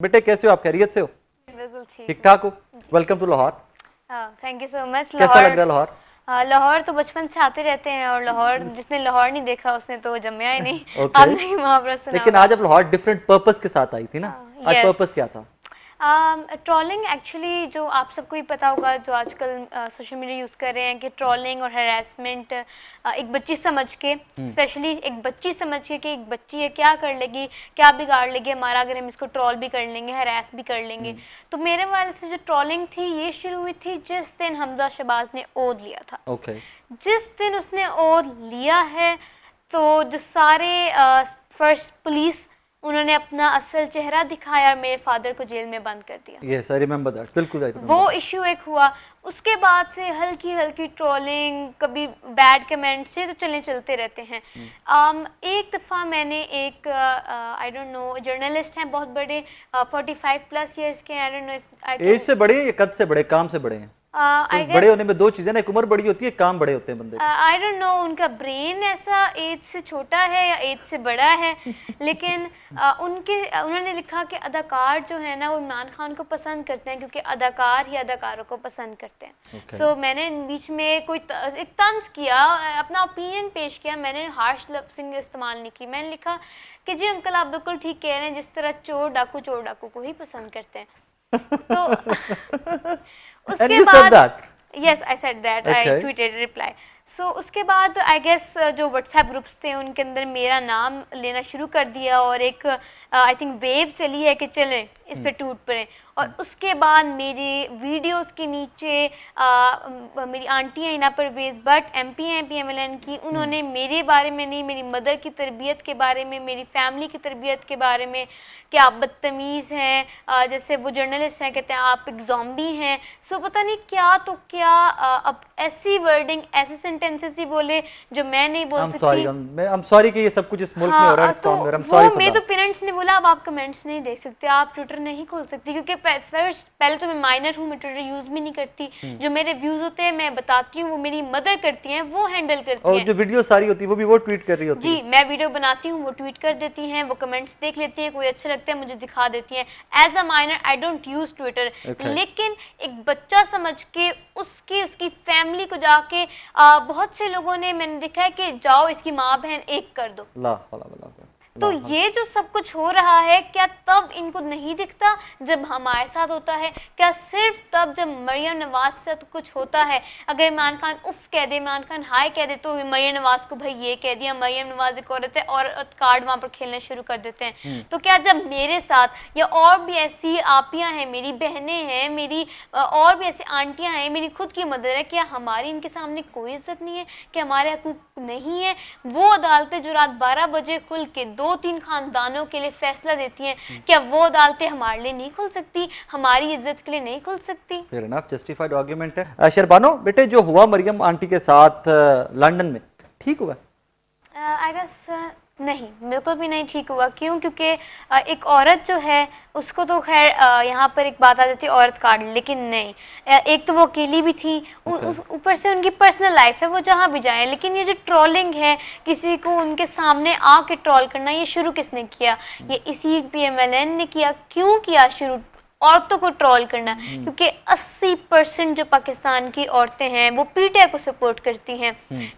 बेटे कैसे हो आप? खैरियत से हो? बिल्कुल ठीक ठाक हो? Welcome to Lahore. Thank you so much. कैसा लग रहा है लाहौर? लाहौर तो बचपन से आते रहते हैं और लाहौर जिसने लाहौर नहीं देखा उसने तो जम्या ही नहीं। ओके। आपने ही मुहावरा सुना लेकिन होगा। आज आप लाहौर डिफरेंट पर्पस के साथ आई थी ना? आज यस। पर्पस क्या था? ट्रॉलिंग एक्चुअली जो आप सबको ही पता होगा, जो आजकल सोशल मीडिया यूज़ कर रहे हैं कि ट्रॉलिंग और हरासमेंट एक बच्ची समझ के, स्पेशली एक बच्ची समझ के कि एक बच्ची है क्या कर लेगी, क्या बिगाड़ लेगी हमारा अगर हम इसको ट्रॉल भी कर लेंगे, हरास भी कर लेंगे। तो मेरे वाले से जो ट्रॉलिंग थी ये शुरू हुई थी जिस दिन हमजा शहबाज ने ओद लिया था। ओके। जिस दिन उसने ओद लिया है तो जो सारे फर्स्ट पुलिस उन्होंने अपना असल चेहरा दिखाया और मेरे फादर को जेल में बंद कर दिया। यस आई रिमेंबर दैट, बिल्कुल आई रिमेंबर। वो इश्यू एक हुआ। उसके बाद से हल्की हल्की ट्रोलिंग, कभी बैड कमेंट्स से तो चलते रहते हैं। एक दफ़ा मैंने एक आई डोंट नो जर्नलिस्ट हैं बहुत बड़े, 45 प्लस ईयर्स के, I don't know if age से बड़े हैं या कद से बड़े, काम से बड़े हैं? आई तो बड़े होने में दो चीजें ना, एक उम्र बड़ी होती है, काम बड़े होते हैं बंदे। आई डोंट नो उनका ब्रेन ऐसा एज से छोटा है या एज से बड़ा है, लेकिन उन्होंने लिखा कि अदाकार जो है ना वो इमरान खान को पसंद करते हैं क्योंकि अदाकार ही अदाकारों को पसंद करते हैं। सो मैंने बीच में एक तंज किया, अपना ओपिनियन पेश किया, मैंने हार्श लफ्ज़ इस्तेमाल नहीं की। मैंने लिखा कि जी अंकल आप बिल्कुल ठीक कह रहे हैं, जिस तरह चोर डाकू को ही पसंद करते हैं। तो उसके बाद yes I said that, okay. I tweeted reply. So उसके बाद I guess जो WhatsApp ग्रुप्स थे उनके अंदर मेरा नाम लेना शुरू कर दिया और एक I think वेव चली है कि चलें इस पे टूट पड़े। और उसके बाद मेरे वीडियोस के नीचे मेरी आंटी हैं हिना परवेज़ बट MP हैं PMLN की, उन्होंने मेरे बारे में नहीं, मेरी मदर की तरबियत के बारे में, मेरी फैमिली की तरबियत के बारे में कि आप बदतमीज़ हैं, जैसे वो जर्नलिस्ट हैं कहते हैं आप एक ज़ॉम्बी हैं। सो पता नहीं क्या तो क्या अब ऐसी वर्डिंग, ऐसे सेंटेंसेस ही बोले जो मैं नहीं बोल सकती। I'm sorry कि ये सब कुछ इस मुल्क में हो रहा है। तो मेरे तो पेरेंट्स ने बोला अब आप कमेंट्स नहीं देख सकते, आप ट्विटर नहीं खोल सकती, क्योंकि पहले तो मैं माइनर हूँ, मैं ट्विटर यूज भी नहीं करती। जो मेरे व्यूज होते हैं मैं बताती हूँ, वो मेरी मदर करती हैं, वो हैंडल करती हैं। और जो वीडियो सारी होती है वो भी वो ट्वीट कर रही होती है। जी मैं वीडियो बनाती हूँ, वो ट्वीट कर देती हैं, वो कमेंट्स देख लेती हैं, कोई अच्छा लगता है मुझे दिखा देती हैं। As a minor I don't use Twitter, लेकिन एक बच्चा समझ के उसकी फैमिली को जाके बहुत से लोगों ने मैंने देखा है कि जाओ इसकी माँ बहन एक कर दो। तो ये जो सब कुछ हो रहा है, क्या तब इनको नहीं दिखता जब हमारे साथ होता है? क्या सिर्फ तब जब मरियम नवाज से तो कुछ होता है? अगर इमरान खान उफ कह दे, इमरान खान हाय कह दे, तो मरियम नवाज को भाई ये कह दिया, मरियम नवाज एक औरत है और कार्ड वहाँ पर खेलने शुरू कर देते हैं। तो क्या जब मेरे साथ या और भी ऐसी आपियाँ हैं, मेरी बहनें हैं, मेरी और भी ऐसी आंटियाँ हैं, मेरी खुद की मदर है, क्या हमारी इनके सामने कोई इज्जत नहीं है? क्या हमारे हकूक नहीं है? वो अदालतें जो रात 12 बजे खुल के 2-3 खानदानों के लिए फैसला देती हैं, क्या वो अदालतें हमारे लिए नहीं खुल सकती, हमारी इज्जत के लिए नहीं खुल सकती? फेयर इनफ, जस्टिफाइड आर्गुमेंट है। शरबानो बेटे, जो हुआ मरियम आंटी के साथ लंदन में, ठीक हुआ? आई गेस नहीं, बिल्कुल भी नहीं ठीक हुआ। क्यों? क्योंकि एक औरत जो है उसको तो खैर यहाँ पर एक बात आ जाती है औरत कार्ड, लेकिन नहीं, एक तो वो अकेली भी थी, ऊपर से उनकी पर्सनल लाइफ है, वो जहाँ भी जाए। लेकिन ये जो ट्रोलिंग है, किसी को उनके सामने आके ट्रोल करना, ये शुरू किसने किया? ये इसी PMLN ने किया। क्यों किया शुरू औरतों को ट्रोल करना? क्योंकि 80% जो पाकिस्तान की औरतें हैं वो PTI को सपोर्ट करती हैं।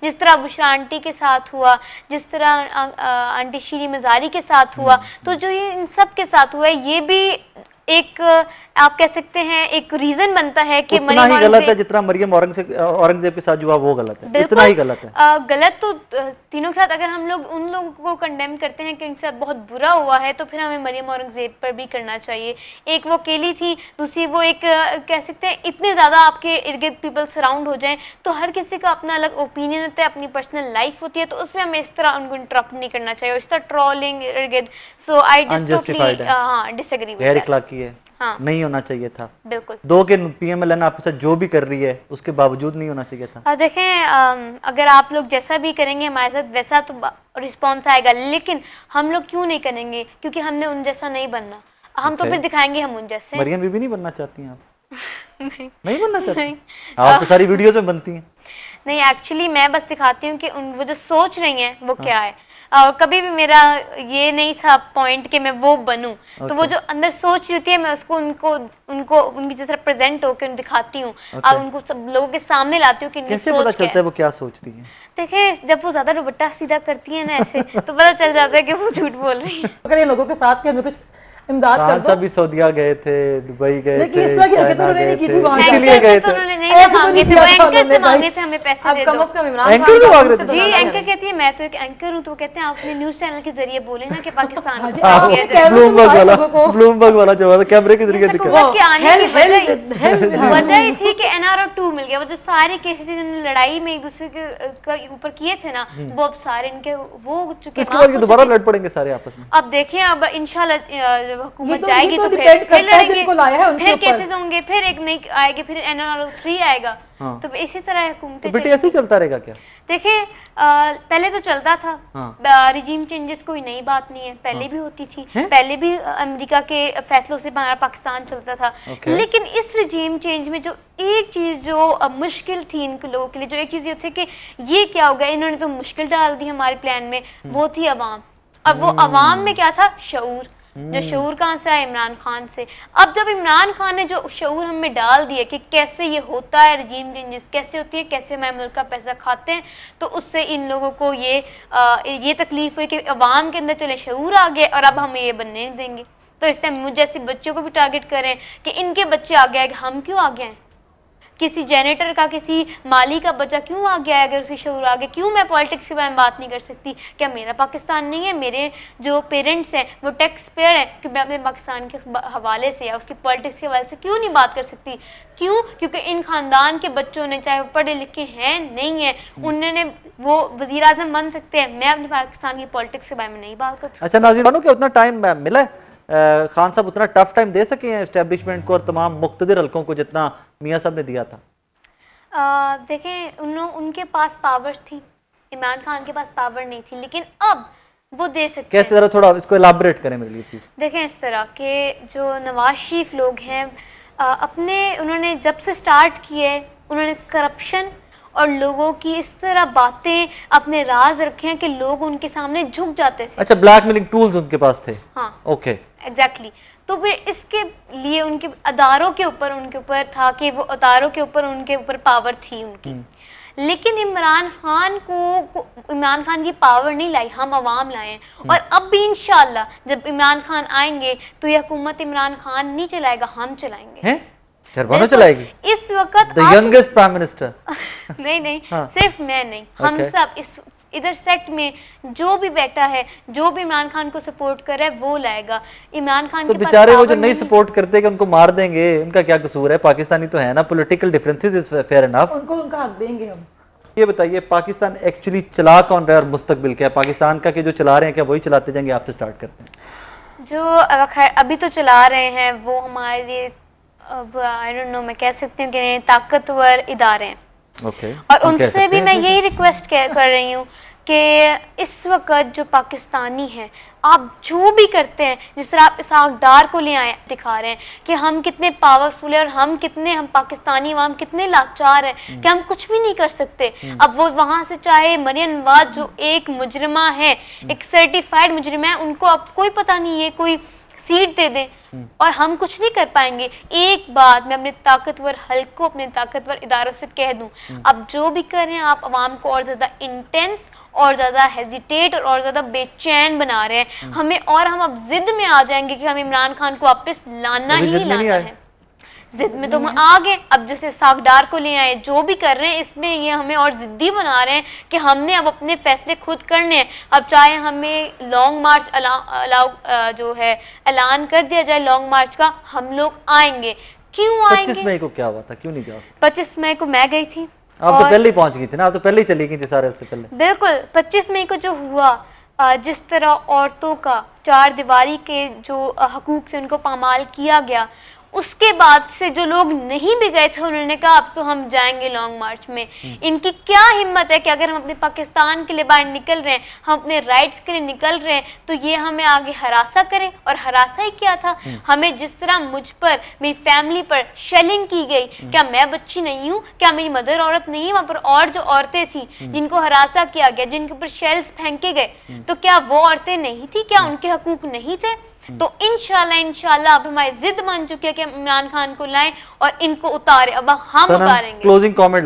जिस तरह बुशरा आंटी के साथ हुआ, जिस तरह आंटी शीरी मज़ारी के साथ हुआ, तो जो ये इन सब के साथ हुआ है, ये भी एक आप कह सकते हैं एक रीजन बनता है कि उतना ही गलत है जितना मरियम औरंगजेब के साथ जो हुआ वो गलत है, इतना ही गलत है। गलत तो तीनों के साथ। अगर हम लोग उन लोगों को कंडेम करते हैं कि इनके साथ बहुत बुरा हुआ है, तो फिर हमें मरियम औरंगजेब पर भी करना चाहिए। एक वो अकेली थी, दूसरी वो एक कह सकते हैं इतने ज़्यादा आपके इर्द गिर्द पीपल सराउंड हो जाएं तो हर किसी का अपना अलग ओपिनियन होता है, अपनी पर्सनल लाइफ होती है, तो उसमें हमें इस तरह उनको इंटरप्ट नहीं करना चाहिए और इस तरह ट्रोलिंग इर्द गिर्द। So I just totally disagree with that. हाँ, नहीं होना चाहिए था। बिल्कुल। दो के PMLN आपके साथ जो भी कर रही है उसके बावजूद नहीं होना चाहिए था। देखें, अगर आप लोग जैसा भी करेंगे हमारे साथ वैसा तो रिस्पॉन्स आएगा, लेकिन हम लोग क्यों नहीं करेंगे? क्योंकि हमने उन जैसा नहीं बनना। हम तो फिर दिखाएंगे हम उन जैसे। मरियम बीबी नहीं बनना चाहती हैं आप? नहीं बनना चाहती? आप तो सारी वीडियोस में बनती हैं। नहीं, एक्चुअली मैं बस दिखाती हूँ कि वो जो सोच रही हैं वो क्या है। और कभी भी मेरा ये नहीं था पॉइंट कि मैं वो बनूं। तो वो जो अंदर सोच रही थी मैं उसको उनको उनको उनकी जिस तरह प्रेजेंट होकर दिखाती हूँ और उनको सब लोगों के सामने लाती हूँ कि इनकी कैसे पता सोच क्या चलता है वो क्या सोचती है? देखिए जब वो ज्यादा दुपट्टा सीधा करती है ना ऐसे तो पता चल जाता है कि वो झूठ बोल रही है। अगर ये लोगों के साथ के हमें कुछ इमदाद कर खान दो। साहब भी सऊदीया गए थे, दुबई गए लेकिन थे, इस तरह की हरकत चाइना उन्होंने गए नहीं की थे, थी वहाँ इसीलिए एंकर से गए तो थे। उन्होंने नहीं ऐसे तो मांगे नहीं थे, वो किया था एंकर से उन्होंने मांगे भाई। थे हमें पैसे अब दे कम दो। से कम इमरान एंकर खान से साहब मांग रहे से थे? तो जी ज़्यादा एंकर है। कहती है मैं तो एक एंकर हूँ, तो वो कहते हैं आप अपने न्यूज चैनल के जरिए बोले ना कि पाकिस्तान हाँ को जी, क्या आप किया अपने जाए। कैमरे से ब्लूमबर्ग वाला, लोगों को। ब्लूमबर्ग वाला जो है कैमरे के जरिए इस दिखा। हुकूमत के आने की हेल वजह ही थी कि NRO 2 मिल गया। वो जो सारे केसेस जिन्होंने लड़ाई में एक दूसरे के ऊपर किए थे ना वो अब सारे इनके वो हो तो चुके इसके माफ बाद ये हो दोबारा चुके। लड़ पड़ेंगे सारे आपस में। अब देखिए अब इंशाल्लाह जब हुकूमत तो- जाएगी ये तो तो depend फिर करता है लड़ेंगे, जिनको लाया है उनके फिर ऊपर। केसेस होंगे, फिर एक नई आएगी, फिर NRO 3 आएगा। हाँ। तो इसी तरह हुकूमतें तो बेटे चलेंगी। ऐसे ही चलता रहेगा क्या? देखिए पहले तो चलता था। हाँ। रिजीम चेंजेस कोई नई बात नहीं है, पहले भी होती थी। हैं? पहले भी अमेरिका के फैसलों से हमारा पाकिस्तान चलता था। Okay. लेकिन इस रिजीम चेंज में जो एक चीज़ जो मुश्किल थी इन लोगों के लिए, जो एक चीज़ ये थी कि ये क्या होगा, इन्होंने तो मुश्किल डाल दी हमारे प्लान में, वो थी अवाम। अब वो अवाम में क्या था? शऊर। जो शऊर कहाँ से आया? इमरान खान से। अब जब इमरान खान ने जो शऊर हमें डाल दिया कि कैसे ये होता है रिजीम चेंजेस, कैसे होती है, कैसे हमारे मुल्क का पैसा खाते हैं, तो उससे इन लोगों को ये तकलीफ हुई कि अवाम के अंदर चले शऊर आ गए और अब हमें ये बनने नहीं देंगे। तो इस टाइम मुझे जैसे बच्चों को भी टारगेट करें कि इनके बच्चे आगे आए, हम क्यों आगे आए? किसी जेनेटर का, किसी माली का बच्चा क्यों आ गया है? अगर उसकी शऊर आ गया, क्यों मैं पॉलिटिक्स के बारे में बात नहीं कर सकती? क्या मेरा पाकिस्तान नहीं है? मेरे जो पेरेंट्स हैं वो टैक्स पेयर हैं कि मैं अपने पाकिस्तान के हवाले से या उसकी पॉलिटिक्स के हवाले से क्यों नहीं बात कर सकती? क्यों? क्योंकि इन खानदान के बच्चों ने, चाहे वो पढ़े लिखे हैं नहीं है, उन्होंने वो वज़ीर आज़म बन सकते हैं, मैं अपने पाकिस्तान की पॉलिटिक्स के बारे में नहीं बात कर सकती। अच्छा नाज़रीन मानो कि उतना टाइम मिला है खान साहब उतना टफ टाइम दे सके हैं एस्टेब्लिशमेंट को और तमाम मुख्तदिर हल्कों को जितना मियाँ साहब ने दिया था? देखें उनके पास पावर थी, इमरान खान के पास पावर नहीं थी, लेकिन अब वो दे सकते कैसे हैं। जरा थोड़ा इसको एलाबोरेट करें मेरे लिए प्लीज। देखें इस तरह के जो नवाज शरीफ लोग हैं उन्होंने जब से स्टार्ट किए उन्होंने करप्शन और लोगों की इस तरह बातें अपने राज रखे हैं कि लोग उनके सामने झुक जाते थे। अच्छा ब्लैकमेलिंग टूल्स उनके पास थे? हाँ ओके एग्जैक्टली। तो फिर इसके लिए उनके अदारों के ऊपर था कि वो अदारों के ऊपर उनके ऊपर पावर थी उनकी। लेकिन इमरान खान की पावर नहीं लाई, हम अवाम लाए हैं। और अब भी इंशाल्लाह जब इमरान खान आएंगे तो यह हुकूमत इमरान खान नहीं चलाएगा, हम चलाएंगे। हैं? शहरबानो बिल्कुल। चलाएगी? इस वक्त द यंगेस्ट प्राइम मिनिस्टर? नहीं हाँ। सिर्फ मैं नहीं, हम Okay. सब इधर सेक्ट में जो भी बैठा है, जो भी इमरान खान को सपोर्ट कर रहा है वो लाएगा। इमरान खान तो के पास बेचारे वो जो power नहीं सपोर्ट करते कि उनको मार देंगे, उनका क्या कसूर है? पाकिस्तानी तो है ना, political differences is fair enough. उनको उनका हक देंगे हम। ये बताइए पाकिस्तान एक्चुअली चला कौन रहा है और मुस्तकबिल क्या है? पाकिस्तान का कि जो चला रहे हैं क्या वही चलाते जाएंगे? आपसे स्टार्ट करते हैं। जो खैर अभी तो चला रहे हैं वो हमारे लिए अब आई डोंट नो मैं कह सकती हूँ कि ताकतवर इदारे हैं। ओके। और उनसे भी मैं यही रिक्वेस्ट कर रही हूँ कि इस वक्त जो पाकिस्तानी हैं, आप जो भी करते हैं, जिस तरह आप इसाक डार को ले आए दिखा रहे हैं कि हम कितने पावरफुल हैं और हम पाकिस्तानी अवाम कितने लाचार हैं कि हम कुछ भी नहीं कर सकते। अब वो वहाँ से चाहे मरियम नवाज जो एक मुजरिमा है, एक सर्टिफाइड मुजरिमा है, उनको अब कोई पता नहीं है, कोई सीट दे दें और हम कुछ नहीं कर पाएंगे। एक बात मैं अपने ताकतवर हल्क को, अपने ताकतवर इदारों से कह दूं, अब जो भी कर रहे हैं आप अवाम को और ज़्यादा इंटेंस और ज़्यादा हेजिटेट और ज़्यादा बेचैन बना रहे हैं हमें, और हम अब जिद में आ जाएंगे कि हम इमरान खान को वापस लाना ही लाना है। जिद में तो हम आ गए। अब जैसे सागडार को ले आए, जो भी कर रहे हैं इसमें ये हमें और जिद्दी बना रहे हैं कि हमने अब अपने फैसले खुद करने हैं। अब चाहे हमें लॉन्ग मार्च जो है ऐलान कर दिया जाए लॉन्ग मार्च का, हम लोग आएंगे। क्यों आएंगे? 25 मई को क्या हुआ था, क्यों नहीं जा सकते? 25 मई को मैं गई थी। आप तो पहले ही पहुंच गई थी ना, आप तो पहले ही चली गई थी सारे उससे पहले। बिल्कुल 25 मई को जो हुआ, जिस तरह औरतों का चार दीवारी के जो हकूक से उनको पामाल किया गया, उसके बाद से जो लोग नहीं भी गए थे उन्होंने कहा अब तो हम जाएंगे लॉन्ग मार्च में। इनकी क्या हिम्मत है कि अगर हम अपने पाकिस्तान के लिए बाहर निकल रहे हैं, हम अपने राइट्स के लिए निकल रहे हैं, तो ये हमें आगे हरासा करें। और हरासा ही क्या था, हमें जिस तरह मुझ पर, मेरी फैमिली पर शेलिंग की गई, क्या मैं बच्ची नहीं हूँ, क्या मेरी मदर औरत नहीं है, वहां पर और जो औरतें थी जिनको हरासा किया गया, जिनके ऊपर शेल्स फेंके गए, तो क्या वो औरतें नहीं थी, क्या उनके हकूक नहीं थे? तो इंशाल्लाह अब हमारी जिद बन चुकी है कि हम इमरान खान को लाएं और इनको उतारें। अब हम उतारेंगे। Closing comment